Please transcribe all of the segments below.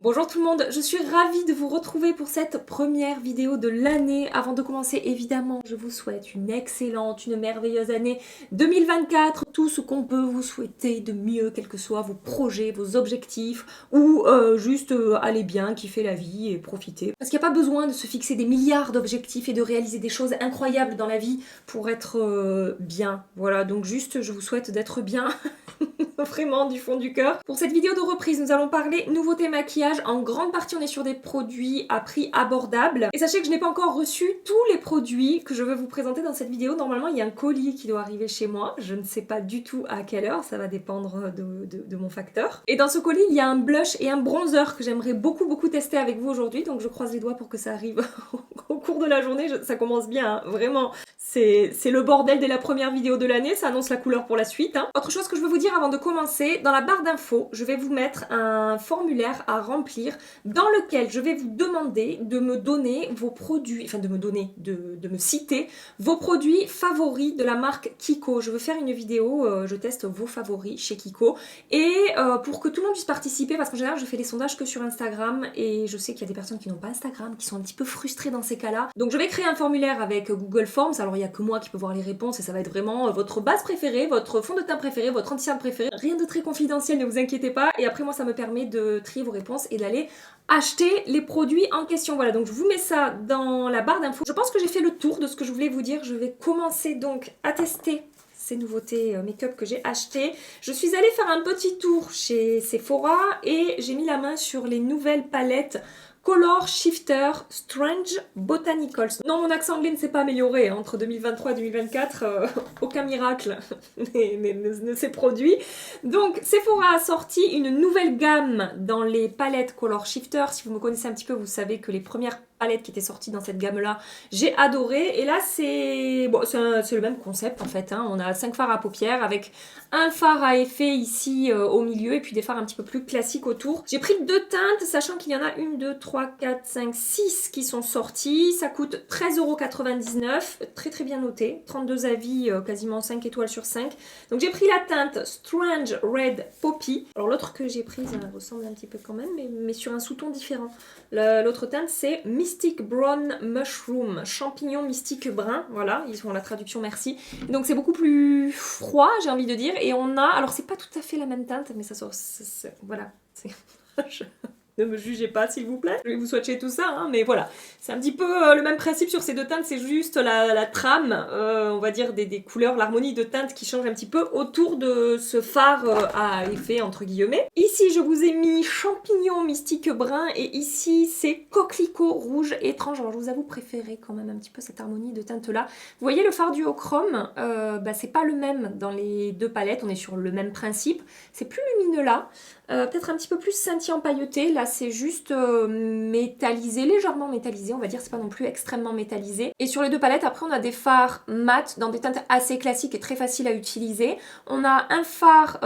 Bonjour tout le monde, je suis ravie de vous retrouver pour cette première vidéo de l'année. Avant de commencer, évidemment, je vous souhaite une excellente, une merveilleuse année 2024. Tout ce qu'on peut vous souhaiter de mieux, quels que soient vos projets, vos objectifs, ou juste aller bien, kiffer la vie et profiter. Parce qu'il n'y a pas besoin de se fixer des milliards d'objectifs et de réaliser des choses incroyables dans la vie pour être bien. Voilà, donc juste, je vous souhaite d'être bien. Vraiment du fond du cœur. Pour cette vidéo de reprise, nous allons parler nouveauté maquillage. En grande partie, on est sur des produits à prix abordable. Et sachez que je n'ai pas encore reçu tous les produits que je veux vous présenter dans cette vidéo. Normalement, il y a un colis qui doit arriver chez moi. Je ne sais pas du tout à quelle heure, ça va dépendre de mon facteur. Et dans ce colis, il y a un blush et un bronzer que j'aimerais beaucoup tester avec vous aujourd'hui. Donc je croise les doigts pour que ça arrive au cours de la journée. Ça commence bien, hein, vraiment. C'est le bordel dès la première vidéo de l'année, ça annonce la couleur pour la suite. Hein. Autre chose que je veux vous dire avant de commencer, dans la barre d'infos, je vais vous mettre un formulaire à remplir dans lequel je vais vous demander de me donner vos produits, enfin de me citer vos produits favoris de la marque Kiko. Je veux faire une vidéo, je teste vos favoris chez Kiko et pour que tout le monde puisse participer, parce qu'en général je fais des sondages que sur Instagram et je sais qu'il y a des personnes qui n'ont pas Instagram, qui sont un petit peu frustrées dans ces cas-là. Donc je vais créer un formulaire avec Google Forms. Alors il n'y a que moi qui peux voir les réponses et ça va être vraiment votre base préférée, votre fond de teint préféré, votre anti-cerne préféré. Rien de très confidentiel, ne vous inquiétez pas. Et après moi ça me permet de trier vos réponses et d'aller acheter les produits en question. Voilà, donc je vous mets ça dans la barre d'infos. Je pense que j'ai fait le tour de ce que je voulais vous dire. Je vais commencer donc à tester ces nouveautés make-up que j'ai achetées. Je suis allée faire un petit tour chez Sephora et j'ai mis la main sur les nouvelles palettes Color Shifter Strange Botanicals. Non, mon accent anglais ne s'est pas amélioré hein, entre 2023 et 2024. Aucun miracle ne s'est produit. Donc, Sephora a sorti une nouvelle gamme dans les palettes Color Shifter. Si vous me connaissez un petit peu, vous savez que les premières palettes qui étaient sorties dans cette gamme-là, j'ai adoré. Et là, c'est le même concept en fait. Hein. On a 5 fards à paupières avec un fard à effet ici au milieu et puis des fards un petit peu plus classiques autour. J'ai pris 2 teintes, sachant qu'il y en a 1, 2, 3, 4, 5, 6 qui sont sorties. Ça coûte 13,99 €. Très bien noté. 32 avis, quasiment 5 étoiles sur 5. Donc j'ai pris la teinte Strange Red Poppy. Alors l'autre que j'ai prise, elle ressemble un petit peu quand même, mais sur un sous-ton différent. L'autre teinte, c'est Mystic Brown Mushroom, champignon mystique brun. Voilà, ils ont la traduction, merci. Et donc c'est beaucoup plus froid, j'ai envie de dire. Et on a, alors c'est pas tout à fait la même teinte, mais ça sort, voilà. Ne me jugez pas s'il vous plaît. Je vais vous swatcher tout ça, hein, mais voilà. C'est un petit peu le même principe sur ces deux teintes, c'est juste la trame, on va dire des couleurs, l'harmonie de teintes qui change un petit peu autour de ce phare à effet entre guillemets. Ici je vous ai mis champignon mystique brun et ici c'est coquelicot rouge étrange. Alors je vous avoue préférer quand même un petit peu cette harmonie de teintes là. Vous voyez le fard duochrome, c'est pas le même dans les deux palettes, on est sur le même principe. C'est plus lumineux là. Peut-être un petit peu plus scintillant pailleté. Là, c'est juste métallisé, légèrement métallisé, on va dire. C'est pas non plus extrêmement métallisé. Et sur les deux palettes, après, on a des fards mat dans des teintes assez classiques et très faciles à utiliser. On a un fard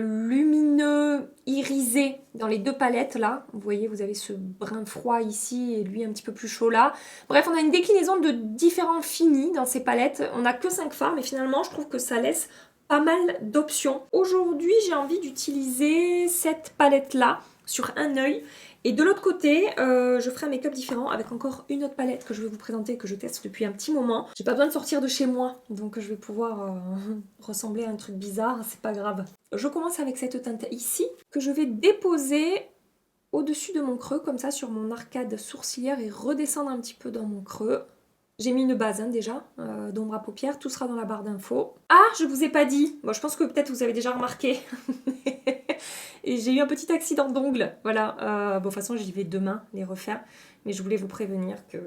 lumineux, irisé dans les deux palettes, là. Vous voyez, vous avez ce brun froid ici et lui un petit peu plus chaud là. Bref, on a une déclinaison de différents finis dans ces palettes. On n'a que 5 fards, mais finalement, je trouve que ça laisse pas mal d'options. Aujourd'hui, j'ai envie d'utiliser cette palette-là sur un œil. Et de l'autre côté, je ferai un make-up différent avec encore une autre palette que je vais vous présenter, que je teste depuis un petit moment. J'ai pas besoin de sortir de chez moi, donc je vais pouvoir ressembler à un truc bizarre, c'est pas grave. Je commence avec cette teinte ici, que je vais déposer au-dessus de mon creux, comme ça, sur mon arcade sourcilière et redescendre un petit peu dans mon creux. J'ai mis une base hein, déjà, d'ombre à paupières, tout sera dans la barre d'infos. Ah, je vous ai pas dit, bon je pense que peut-être vous avez déjà remarqué, et j'ai eu un petit accident d'ongle, voilà, bon de toute façon j'y vais demain les refaire, mais je voulais vous prévenir que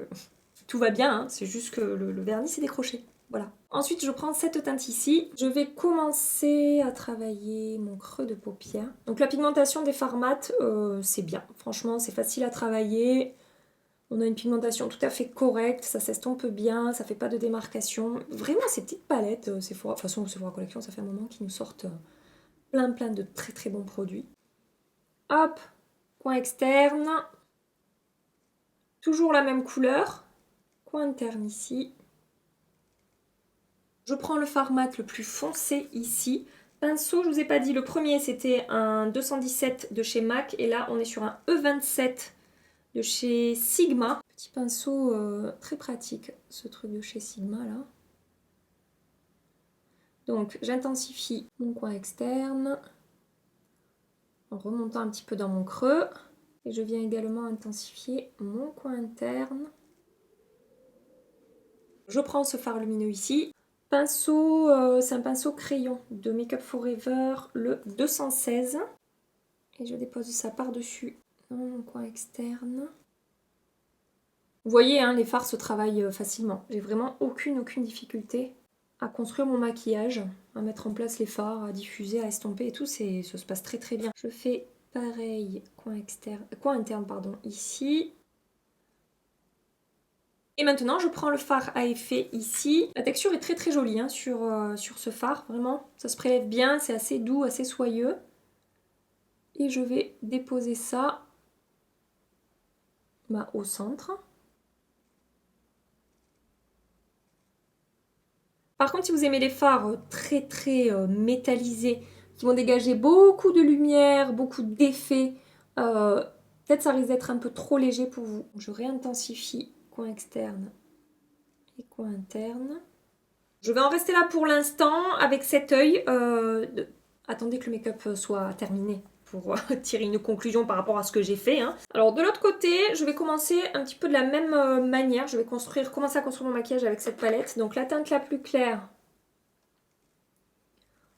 tout va bien, hein, c'est juste que le vernis s'est décroché, voilà. Ensuite je prends cette teinte ici, je vais commencer à travailler mon creux de paupière. Donc la pigmentation des fards mat, c'est bien, franchement c'est facile à travailler. On a une pigmentation tout à fait correcte, ça s'estompe bien, ça fait pas de démarcation. Vraiment, ces petites palettes, Sephora, de toute façon, Sephora Collection, ça fait un moment qu'ils nous sortent plein de très bons produits. Hop, coin externe. Toujours la même couleur. Coin interne ici. Je prends le fard mat le plus foncé ici. Pinceau, je vous ai pas dit, le premier c'était un 217 de chez MAC et là on est sur un E27 de chez Sigma. Petit pinceau très pratique, ce truc de chez Sigma là. Donc j'intensifie mon coin externe en remontant un petit peu dans mon creux. Et je viens également intensifier mon coin interne. Je prends ce fard lumineux ici. Pinceau, c'est un pinceau crayon de Make Up For Ever, le 216. Et je dépose ça par-dessus dans mon coin externe. Vous voyez, hein, les fards se travaillent facilement. J'ai vraiment aucune difficulté à construire mon maquillage, à mettre en place les fards, à diffuser, à estomper et tout. Ça se passe très bien. Je fais pareil, coin interne, pardon, ici. Et maintenant, je prends le fard à effet ici. La texture est très jolie hein, sur ce fard, vraiment. Ça se prélève bien, c'est assez doux, assez soyeux. Et je vais déposer ça au centre. Par contre, si vous aimez les fards très métallisés, qui vont dégager beaucoup de lumière, beaucoup d'effets, peut-être ça risque d'être un peu trop léger pour vous. Je réintensifie coin externe et coin interne. Je vais en rester là pour l'instant avec cet œil. Attendez que le make-up soit terminé pour tirer une conclusion par rapport à ce que j'ai fait. Hein. Alors de l'autre côté, je vais commencer un petit peu de la même manière. Je vais commencer à construire mon maquillage avec cette palette. Donc la teinte la plus claire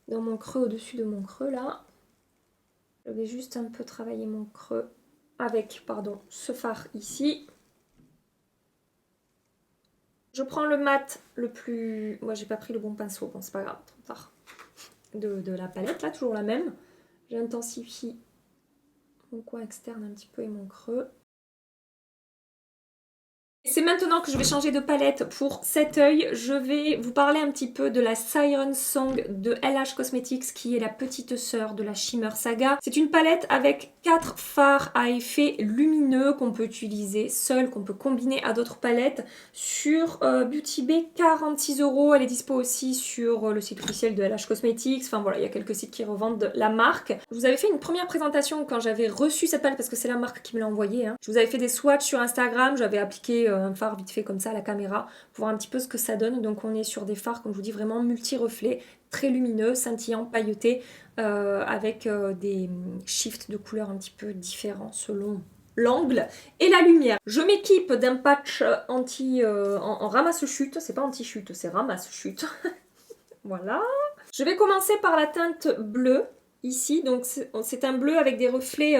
dans mon creux, au-dessus de mon creux là. Je vais juste un peu travailler mon creux avec, pardon, ce fard ici. Je prends le mat le plus... Moi j'ai pas pris le bon pinceau, bon c'est pas grave, trop tard. De la palette là, toujours la même. J'intensifie mon coin externe un petit peu et mon creux. C'est maintenant que je vais changer de palette pour cet œil. Je vais vous parler un petit peu de la Siren Song de LH Cosmetics qui est la petite sœur de la Shimmer Saga. C'est une palette avec 4 fards à effet lumineux qu'on peut utiliser seul, qu'on peut combiner à d'autres palettes sur Beauty Bay, 46 €. Elle est dispo aussi sur le site officiel de LH Cosmetics. Enfin voilà, il y a quelques sites qui revendent la marque. Je vous avais fait une première présentation quand j'avais reçu cette palette parce que c'est la marque qui me l'a envoyée. Hein. Je vous avais fait des swatchs sur Instagram, j'avais appliqué un fard vite fait comme ça à la caméra pour voir un petit peu ce que ça donne. Donc on est sur des fards, comme je vous dis, vraiment multi-reflets, très lumineux, scintillants, pailletés, avec des shifts de couleurs un petit peu différents selon l'angle et la lumière. Je m'équipe d'un patch en ramasse-chute, c'est pas anti-chute, c'est ramasse-chute. Voilà. Je vais commencer par la teinte bleue, ici. Donc c'est un bleu avec des reflets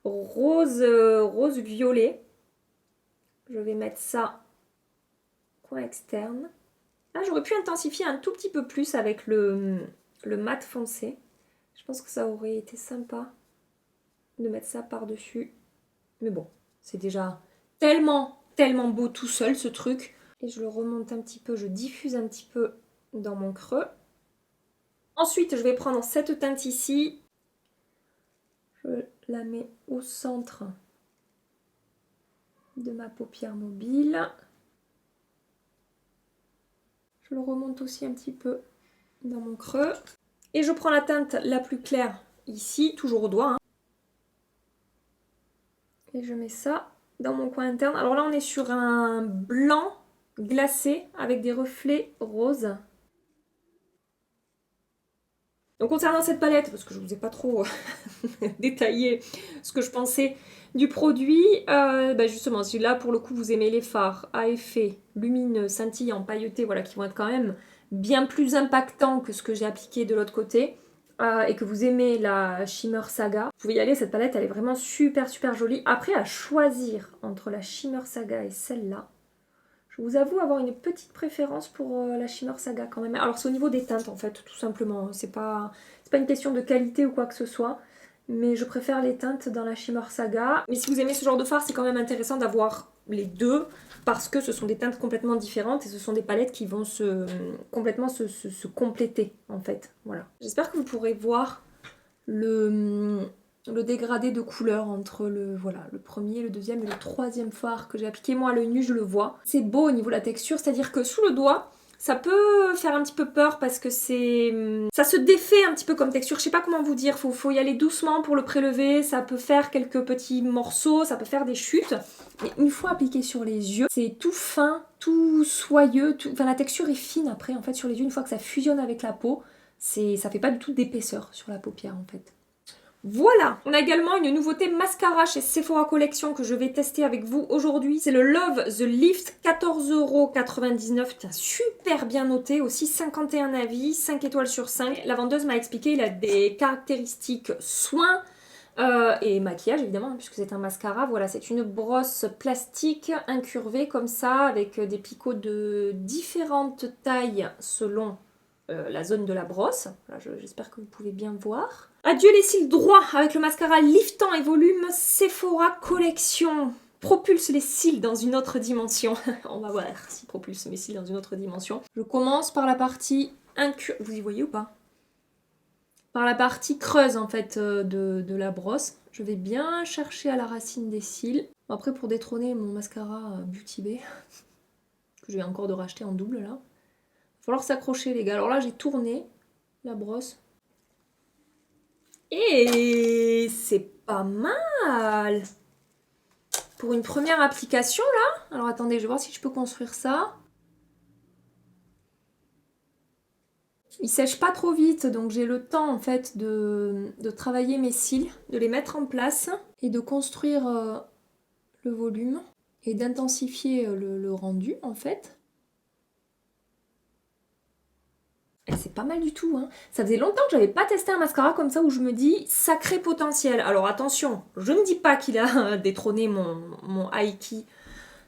rose-violet. Je vais mettre ça coin externe. Là, j'aurais pu intensifier un tout petit peu plus avec le mat foncé. Je pense que ça aurait été sympa de mettre ça par-dessus. Mais bon, c'est déjà tellement beau tout seul ce truc. Et je le remonte un petit peu, je diffuse un petit peu dans mon creux. Ensuite, je vais prendre cette teinte ici. Je la mets au centre de ma paupière mobile. Je le remonte aussi un petit peu dans mon creux. Et je prends la teinte la plus claire ici, toujours au doigt. Hein. Et je mets ça dans mon coin interne. Alors là, on est sur un blanc glacé avec des reflets roses. Donc concernant cette palette, parce que je ne vous ai pas trop détaillé ce que je pensais du produit, justement, si là pour le coup vous aimez les fards à effet lumineux, scintillants, pailletés, voilà, qui vont être quand même bien plus impactants que ce que j'ai appliqué de l'autre côté, et que vous aimez la Shimmer Saga, vous pouvez y aller, cette palette elle est vraiment super jolie. Après, à choisir entre la Shimmer Saga et celle-là, je vous avoue avoir une petite préférence pour la Shimmer Saga quand même. Alors c'est au niveau des teintes en fait, tout simplement. C'est pas une question de qualité ou quoi que ce soit. Mais je préfère les teintes dans la Shimmer Saga. Mais si vous aimez ce genre de fard, c'est quand même intéressant d'avoir les deux. Parce que ce sont des teintes complètement différentes et ce sont des palettes qui vont complètement se compléter en fait. Voilà. J'espère que vous pourrez voir le dégradé de couleur entre le premier, le deuxième et le troisième fard que j'ai appliqué. Moi à l'œil nu je le vois. C'est beau au niveau de la texture, c'est-à-dire que sous le doigt Ça peut faire un petit peu peur parce que ça se défait un petit peu comme texture. Je sais pas comment vous dire, faut y aller doucement pour le prélever. Ça peut faire quelques petits morceaux, ça peut faire des chutes. Mais une fois appliqué sur les yeux, c'est tout fin, tout soyeux. Enfin, la texture est fine après en fait sur les yeux. Une fois que ça fusionne avec la peau, ça fait pas du tout d'épaisseur sur la paupière en fait. Voilà, on a également une nouveauté mascara chez Sephora Collection que je vais tester avec vous aujourd'hui. C'est le Love the Lift, 14,99 €. Tiens, super bien noté, aussi 51 avis, 5 étoiles sur 5. La vendeuse m'a expliqué, il a des caractéristiques soins et maquillage évidemment, puisque c'est un mascara. Voilà, c'est une brosse plastique incurvée comme ça, avec des picots de différentes tailles selon la zone de la brosse. J'espère que vous pouvez bien voir. Adieu les cils droits avec le mascara liftant et volume Sephora Collection. Propulse les cils dans une autre dimension. On va voir si propulse mes cils dans une autre dimension. Je commence par la partie vous y voyez ou pas? Par la partie creuse en fait de la brosse. Je vais bien chercher à la racine des cils. Après pour détrôner mon mascara Beauty Bay, que je vais encore de racheter en double là. Il va falloir s'accrocher les gars. Alors là j'ai tourné la brosse. Et c'est pas mal pour une première application là. Alors attendez, je vais voir si je peux construire ça. Il sèche pas trop vite, donc j'ai le temps en fait de travailler mes cils, de les mettre en place et de construire le volume et d'intensifier le rendu en fait. Et c'est pas mal du tout, hein. Ça faisait longtemps que j'avais pas testé un mascara comme ça où je me dis sacré potentiel. Alors attention, je ne dis pas qu'il a détrôné mon High Key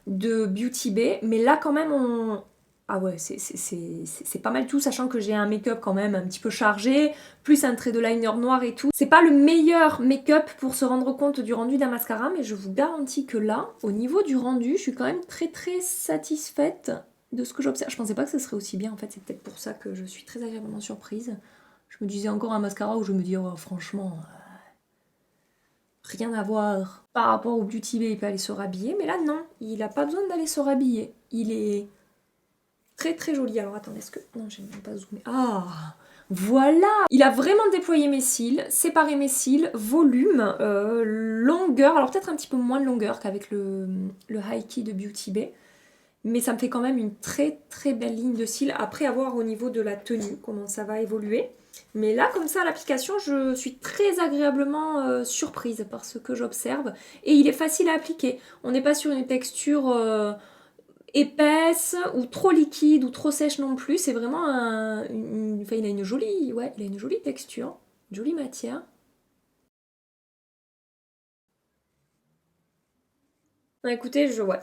de Beauty Bay, mais là quand même on... Ah ouais, c'est pas mal tout, sachant que j'ai un make-up quand même un petit peu chargé, plus un trait de liner noir et tout. C'est pas le meilleur make-up pour se rendre compte du rendu d'un mascara, mais je vous garantis que là, au niveau du rendu, je suis quand même très très satisfaite de ce que j'observe. Je pensais pas que ce serait aussi bien, en fait, c'est peut-être pour ça que je suis très agréablement surprise. Je me disais encore un mascara où je me dis, oh, franchement, rien à voir par rapport au Beauty Bay, il peut aller se rhabiller, mais là non, il a pas besoin d'aller se rhabiller. Il est très très joli. Alors attendez, est-ce que... Non, j'ai même pas zoomé. Ah, voilà. Il a vraiment déployé mes cils, séparé mes cils, volume, longueur, alors peut-être un petit peu moins de longueur qu'avec le High Key de Beauty Bay. Mais ça me fait quand même une très très belle ligne de cils. Après, à voir au niveau de la tenue, comment ça va évoluer. Mais là, comme ça, à l'application, je suis très agréablement surprise par ce que j'observe. Et il est facile à appliquer. On n'est pas sur une texture épaisse ou trop liquide ou trop sèche non plus. C'est vraiment enfin, il a une jolie texture, une jolie matière. Bah, écoutez, ouais.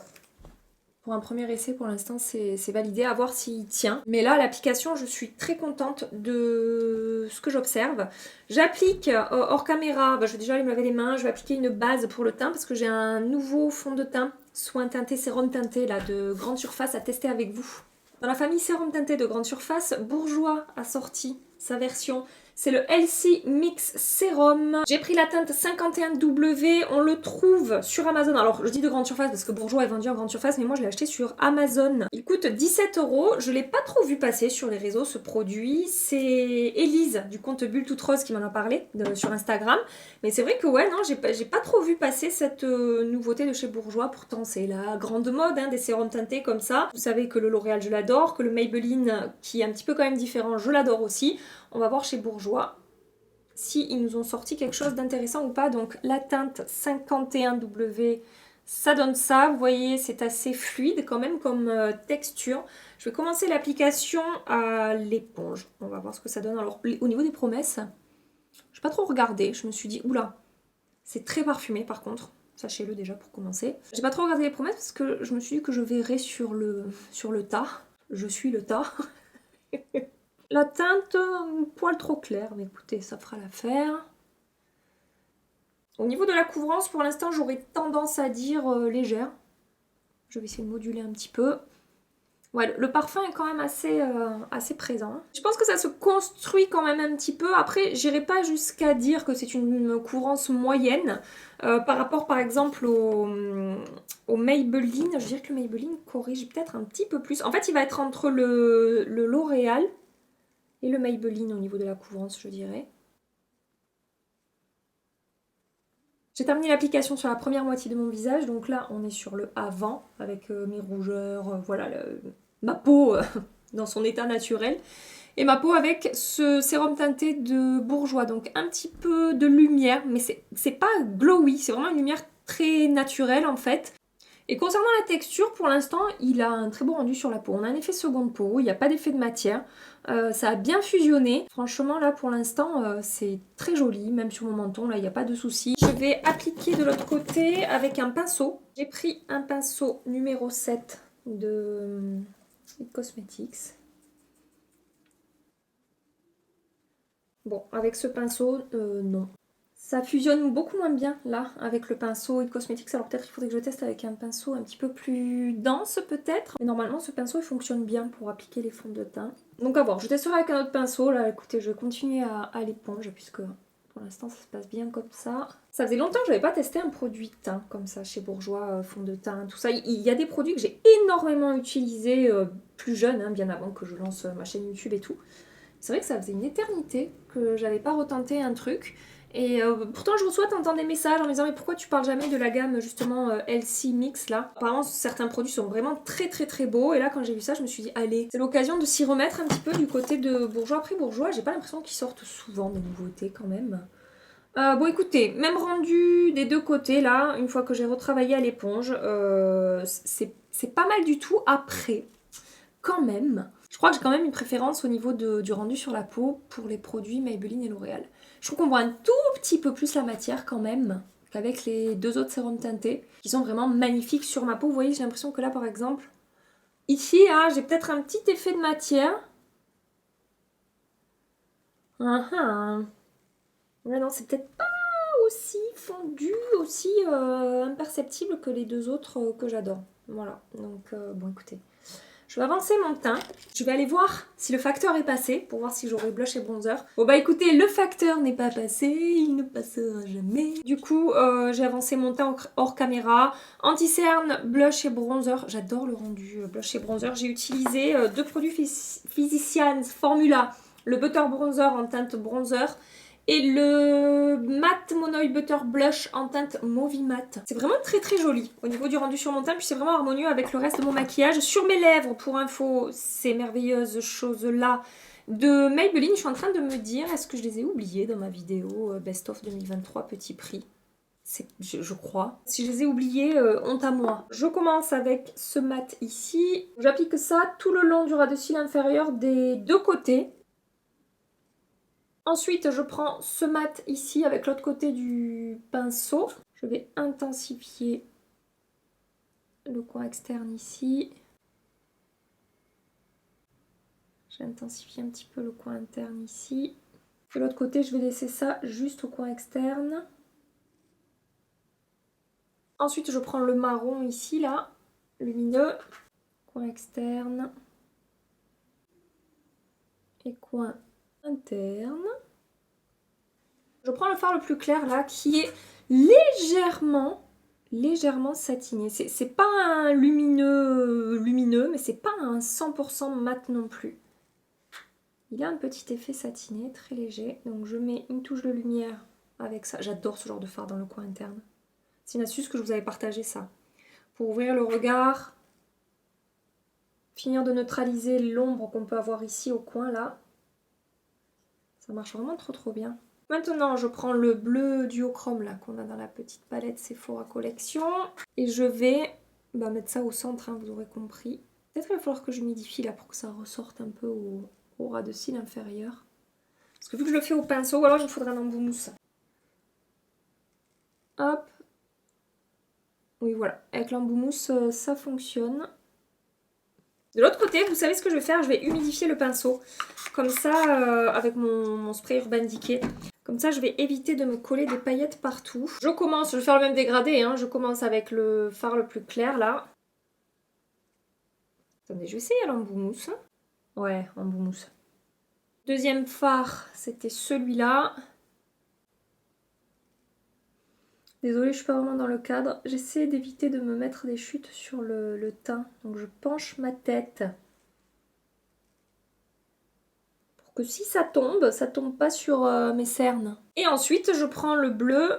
Pour un premier essai, pour l'instant, c'est validé, à voir s'il tient. Mais là, l'application, je suis très contente de ce que j'observe. J'applique hors caméra, je vais déjà aller me laver les mains, je vais appliquer une base pour le teint parce que j'ai un nouveau fond de teint, soin teinté, sérum teinté là, de grande surface à tester avec vous. Dans la famille sérum teinté de grande surface, Bourjois a sorti sa version. C'est le Healthy Mix Sérum. J'ai pris la teinte 51W, on le trouve sur Amazon. Alors je dis de grande surface parce que Bourjois est vendu en grande surface, mais moi je l'ai acheté sur Amazon. Il coûte 17 €. Je l'ai pas trop vu passer sur les réseaux ce produit. C'est Élise du compte Bulle Toute Rose qui m'en a parlé sur Instagram. Mais c'est vrai que ouais, non, j'ai pas trop vu passer cette nouveauté de chez Bourjois. Pourtant c'est la grande mode hein, des sérums teintés comme ça. Vous savez que le L'Oréal je l'adore, que le Maybelline qui est un petit peu quand même différent, je l'adore aussi. On va voir chez Bourjois si ils nous ont sorti quelque chose d'intéressant ou pas. Donc la teinte 51W, ça donne ça. Vous voyez, c'est assez fluide quand même comme texture. Je vais commencer l'application à l'éponge. On va voir ce que ça donne. Alors au niveau des promesses, je n'ai pas trop regardé. Je me suis dit, oula, c'est très parfumé par contre. Sachez-le déjà pour commencer. J'ai pas trop regardé les promesses parce que je me suis dit que je verrais sur le tas. Je suis le tas. La teinte, un poil trop clair, mais écoutez, ça fera l'affaire. Au niveau de la couvrance, pour l'instant, j'aurais tendance à dire légère. Je vais essayer de moduler un petit peu. Ouais, le parfum est quand même assez présent. Je pense que ça se construit quand même un petit peu. Après, j'irai pas jusqu'à dire que c'est une couvrance moyenne par rapport, par exemple, au Maybelline. Je dirais que le Maybelline corrige peut-être un petit peu plus. En fait, il va être entre le L'Oréal et le Maybelline au niveau de la couvrance, je dirais. J'ai terminé l'application sur la première moitié de mon visage, donc là on est sur le avant avec mes rougeurs, voilà ma peau dans son état naturel. Et ma peau avec ce sérum teinté de Bourjois, donc un petit peu de lumière, mais c'est pas glowy, c'est vraiment une lumière très naturelle en fait. Et concernant la texture, pour l'instant, il a un très beau rendu sur la peau. On a un effet seconde peau, il n'y a pas d'effet de matière. Ça a bien fusionné. Franchement, là, pour l'instant, c'est très joli. Même sur mon menton, là, il n'y a pas de souci. Je vais appliquer de l'autre côté avec un pinceau. J'ai pris un pinceau numéro 7 de It Cosmetics. Bon, avec ce pinceau, non. Ça fusionne beaucoup moins bien là avec le pinceau It Cosmetics, alors peut-être qu'il faudrait que je teste avec un pinceau un petit peu plus dense peut-être. Mais normalement ce pinceau il fonctionne bien pour appliquer les fonds de teint. Donc à voir, je testerai avec un autre pinceau. Là écoutez, je vais continuer à l'éponge puisque pour l'instant ça se passe bien comme ça. Ça faisait longtemps que je n'avais pas testé un produit teint comme ça chez Bourjois, fond de teint, tout ça. Il y a des produits que j'ai énormément utilisés plus jeune, hein, bien avant que je lance ma chaîne YouTube et tout. C'est vrai que ça faisait une éternité que j'avais pas retenté un truc. Et pourtant je reçois tant des messages en me disant mais pourquoi tu parles jamais de la gamme justement LC Mix là. Apparemment certains produits sont vraiment très beaux et là quand j'ai vu ça je me suis dit allez, c'est l'occasion de s'y remettre un petit peu du côté de Bourjois. Après Bourjois j'ai pas l'impression qu'ils sortent souvent des nouveautés quand même. Bon écoutez, même rendu des deux côtés là, une fois que j'ai retravaillé à l'éponge, c'est pas mal du tout. Après, quand même, je crois que j'ai quand même une préférence au niveau du rendu sur la peau pour les produits Maybelline et L'Oréal. Je trouve qu'on voit un tout petit peu plus la matière quand même qu'avec les deux autres sérums teintés qui sont vraiment magnifiques sur ma peau. Vous voyez, j'ai l'impression que là par exemple, ici hein, j'ai peut-être un petit effet de matière. Ouais, non, c'est peut-être pas aussi fondu, aussi imperceptible que les deux autres que j'adore. Voilà, donc bon écoutez. Je vais avancer mon teint. Je vais aller voir si le facteur est passé pour voir si j'aurai blush et bronzer. Bon bah écoutez, le facteur n'est pas passé, il ne passera jamais. Du coup, j'ai avancé mon teint hors caméra. Anti-cerne, blush et bronzer. J'adore le rendu blush et bronzer. J'ai utilisé deux produits Physicians Formula. Le Butter Bronzer en teinte bronzer. Et le Matte Monoï Butter Blush en teinte Mauve Matte. C'est vraiment très joli au niveau du rendu sur mon teint, puis c'est vraiment harmonieux avec le reste de mon maquillage. Sur mes lèvres, pour info, ces merveilleuses choses-là de Maybelline, je suis en train de me dire, est-ce que je les ai oubliées dans ma vidéo Best of 2023 Petit Prix? Je crois. Si je les ai oubliées, honte à moi. Je commence avec ce mat ici. J'applique ça tout le long du ras de cils inférieur des deux côtés. Ensuite, je prends ce mat ici avec l'autre côté du pinceau. Je vais intensifier le coin externe ici. J'ai intensifié un petit peu le coin interne ici. De l'autre côté, je vais laisser ça juste au coin externe. Ensuite, je prends le marron ici, là, lumineux. Coin externe. Et coin interne. Je prends le fard le plus clair là qui est légèrement satiné. C'est pas un lumineux mais c'est pas un 100% mat non plus. Il a un petit effet satiné, très léger. Donc je mets une touche de lumière avec ça. J'adore ce genre de fard dans le coin interne. C'est une astuce que je vous avais partagée ça. Pour ouvrir le regard, finir de neutraliser l'ombre qu'on peut avoir ici au coin là. Ça marche vraiment trop bien. Maintenant, je prends le bleu duochrome là qu'on a dans la petite palette Sephora Collection et je vais mettre ça au centre, hein, vous aurez compris. Peut-être qu'il va falloir que je m'humidifie là pour que ça ressorte un peu au ras de cils inférieur. Parce que vu que je le fais au pinceau, ou alors il me faudra un embout mousse. Hop. Oui, voilà. Avec l'embout mousse, ça fonctionne. De l'autre côté, vous savez ce que je vais faire? Je vais humidifier le pinceau. Comme ça, avec mon spray Urban Decay. Comme ça, je vais éviter de me coller des paillettes partout. Je vais faire le même dégradé, hein. Je commence avec le fard le plus clair, là. Attendez, je vais essayer l'embout mousse. Ouais, embout mousse. Deuxième fard, c'était celui-là. Désolée, je suis pas vraiment dans le cadre. J'essaie d'éviter de me mettre des chutes sur le teint. Donc je penche ma tête. Pour que si ça tombe pas sur mes cernes. Et ensuite, je prends le bleu.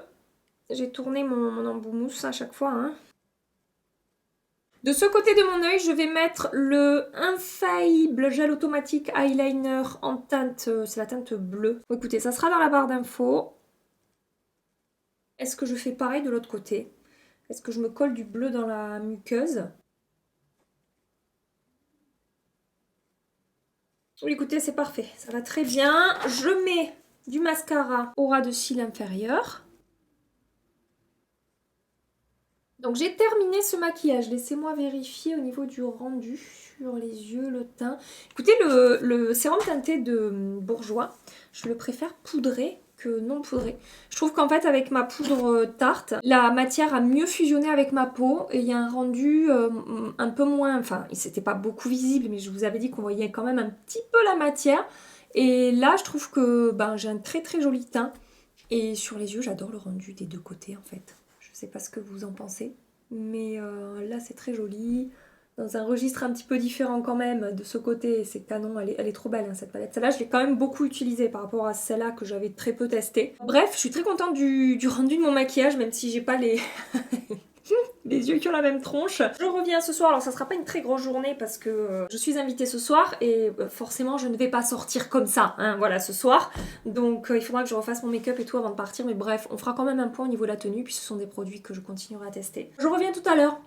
J'ai tourné mon embout mousse à chaque fois. Hein. De ce côté de mon œil, je vais mettre le Infaillible Gel Automatique Eyeliner en teinte, c'est la teinte bleue. Bon, écoutez, ça sera dans la barre d'infos. Est-ce que je fais pareil de l'autre côté? Est-ce que je me colle du bleu dans la muqueuse? Oui, écoutez, c'est parfait, ça va très bien. Je mets du mascara au ras de cils inférieur. Donc j'ai terminé ce maquillage, laissez-moi vérifier au niveau du rendu sur les yeux, le teint. Écoutez, le sérum teinté de Bourjois, je le préfère poudré que non poudré. Je trouve qu'en fait avec ma poudre Tarte, la matière a mieux fusionné avec ma peau et il y a un rendu un peu moins, enfin c'était pas beaucoup visible mais je vous avais dit qu'on voyait quand même un petit peu la matière. Et là je trouve que ben, j'ai un très très joli teint et sur les yeux j'adore le rendu des deux côtés en fait. Je sais pas ce que vous en pensez, mais là c'est très joli. Dans un registre un petit peu différent quand même, de ce côté, c'est canon, elle est trop belle hein, cette palette. Celle-là, je l'ai quand même beaucoup utilisée par rapport à celle-là que j'avais très peu testée. Bref, je suis très contente du rendu de mon maquillage, même si j'ai pas les... les yeux qui ont la même tronche. Je reviens ce soir, alors ça sera pas une très grosse journée parce que je suis invitée ce soir et forcément je ne vais pas sortir comme ça, hein, voilà, ce soir. Donc il faudra que je refasse mon make-up et tout avant de partir, mais bref, on fera quand même un point au niveau de la tenue, puis ce sont des produits que je continuerai à tester. Je reviens tout à l'heure.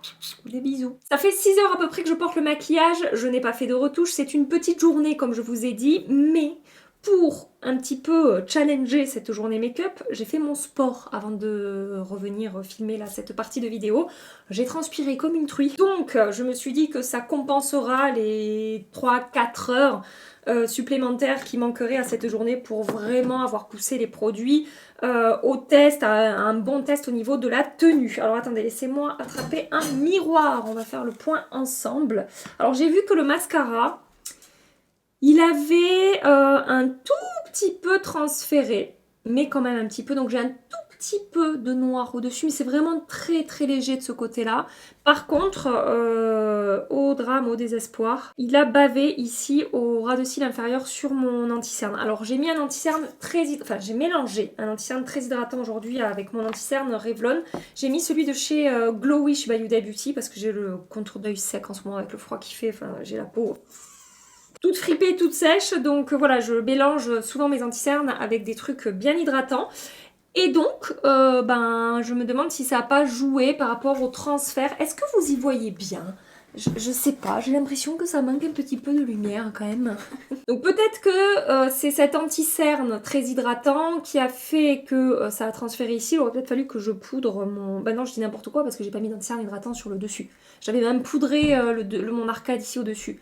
Des bisous. Ça fait 6 heures à peu près que je porte le maquillage, je n'ai pas fait de retouche, c'est une petite journée comme je vous ai dit, mais... pour un petit peu challenger cette journée make-up, j'ai fait mon sport avant de revenir filmer là, cette partie de vidéo. J'ai transpiré comme une truie. Donc je me suis dit que ça compensera les 3-4 heures supplémentaires qui manqueraient à cette journée pour vraiment avoir poussé les produits au test, à un bon test au niveau de la tenue. Alors attendez, laissez-moi attraper un miroir. On va faire le point ensemble. Alors j'ai vu que le mascara... il avait un tout petit peu transféré, mais quand même un petit peu, donc j'ai un tout petit peu de noir au-dessus, mais c'est vraiment très très léger de ce côté-là. Par contre, au drame, au désespoir, il a bavé ici au ras de cils inférieur sur mon anti-cerne. Alors j'ai mis un anti-cerne très... enfin j'ai mélangé un anti-cerne très hydratant aujourd'hui avec mon anti-cerne Revlon. J'ai mis celui de chez Glowish by Huda Beauty parce que j'ai le contour d'œil sec en ce moment avec le froid qui fait, enfin j'ai la peau... toute fripée, toute sèche, donc voilà, je mélange souvent mes anti-cernes avec des trucs bien hydratants. Et donc, ben, je me demande si ça n'a pas joué par rapport au transfert. Est-ce que vous y voyez bien ? Je sais pas, j'ai l'impression que ça manque un petit peu de lumière quand même. Donc peut-être que c'est cet anti-cerne très hydratant qui a fait que ça a transféré ici. Il aurait peut-être fallu que je poudre mon... ben non, je dis n'importe quoi parce que j'ai pas mis d'anti-cerne hydratant sur le dessus. J'avais même poudré mon arcade ici au-dessus.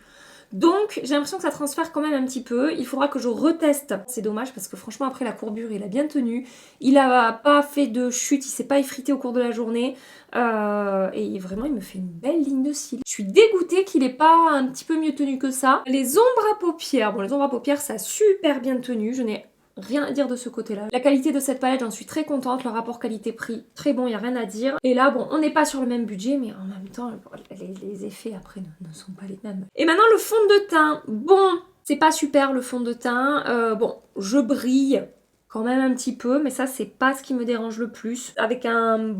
Donc j'ai l'impression que ça transfère quand même un petit peu. Il faudra que je reteste. C'est dommage parce que franchement après la courbure il a bien tenu. Il a pas fait de chute, il s'est pas effrité au cours de la journée. Et vraiment il me fait une belle ligne de cils. Je suis dégoûtée qu'il ait pas un petit peu mieux tenu que ça. Les ombres à paupières. Bon les ombres à paupières ça a super bien tenu. Je n'ai rien à dire de ce côté-là. La qualité de cette palette, j'en suis très contente. Le rapport qualité-prix, très bon, il n'y a rien à dire. Et là, bon, on n'est pas sur le même budget, mais en même temps, les effets après ne sont pas les mêmes. Et maintenant, le fond de teint. Bon, c'est pas super le fond de teint. Bon, je brille quand même un petit peu, mais ça, c'est pas ce qui me dérange le plus. Avec un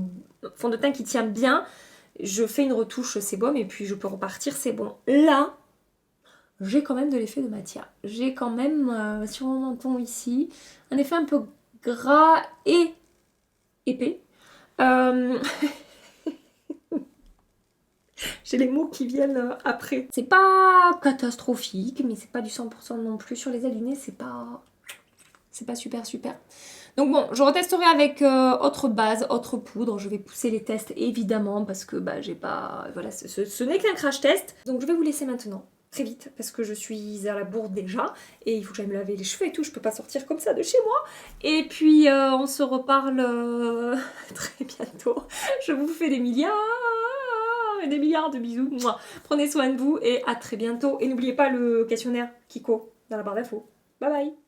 fond de teint qui tient bien, je fais une retouche sébum et puis je peux repartir, c'est bon. Là, j'ai quand même de l'effet de matière. J'ai quand même sur mon menton ici un effet un peu gras et épais. J'ai les mots qui viennent après. C'est pas catastrophique, mais c'est pas du 100% non plus. Sur les ailes du nez, c'est pas super super. Donc bon, je retesterai avec autre base, autre poudre. Je vais pousser les tests évidemment parce que bah j'ai pas... voilà, ce n'est qu'un crash test. Donc je vais vous laisser maintenant. Très vite parce que je suis à la bourre déjà et il faut que j'aille me laver les cheveux et tout, je peux pas sortir comme ça de chez moi. Et puis on se reparle très bientôt. Je vous fais des milliards de bisous. Mouah. Prenez soin de vous et à très bientôt. Et n'oubliez pas le questionnaire Kiko dans la barre d'infos. Bye bye.